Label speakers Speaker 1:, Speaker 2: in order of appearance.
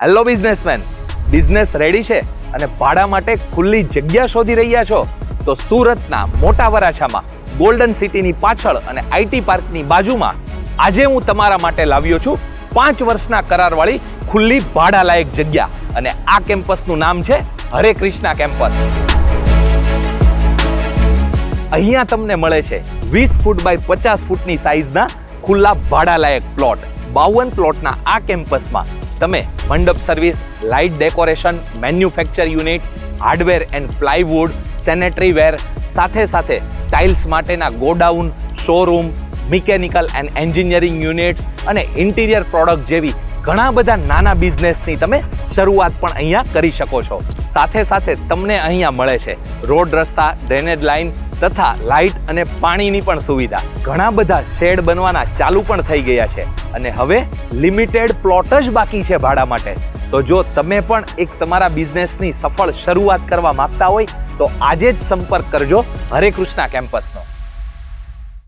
Speaker 1: Hello businessman, business ready છે અને ભાડા માટે ખુલ્લી જગ્યા શોધી રહ્યા છો તો સુરતના મોટા વરાછામાં ગોલ્ડન સિટીની પાછળ અને આઈટી પાર્કની બાજુમાં આજે હું તમારા માટે લાવ્યો છું 5 વર્ષના કરારવાળી ખુલ્લી ભાડા લાયક જગ્યા અને આ કેમ્પસનું નામ છે હરે કૃષ્ણા કેમ્પસ. અહીંયા તમને મળે છે 20 ફૂટ બાય 50 ફૂટની સાઇઝના ખુલ્લા ભાડા લાયક પ્લોટ. 52 પ્લોટના આ કેમ્પસમાં તમે મંડપ service, light decoration, manufacture unit, hardware and plywood, sanitary વેર, સાથે સાથે ટાઇલ્સ માટેના godown, showroom, mechanical and engineering units અને ઇન્ટિરિયર પ્રોડક્ટ જેવી ઘણા બધા નાના બિઝનેસની તમે શરૂઆત પણ અહીંયા કરી શકો છો. સાથે સાથે તમને અહીંયા મળે છે રોડ, રસ્તા, ડ્રેનેજ લાઇન તથા લાઇટ અને પાણીની પણ સુવિધા. ઘણા બધા શેડ બનવાના ચાલુ પણ થઈ ગયા છે અને હવે લિમિટેડ પ્લોટ જ બાકી છે ભાડા માટે. તો જો તમે પણ એક તમારા બિઝનેસની સફળ શરૂઆત કરવા માંગતા હોય તો આજે જ સંપર્ક કરજો હરે કૃષ્ણા કેમ્પસનો.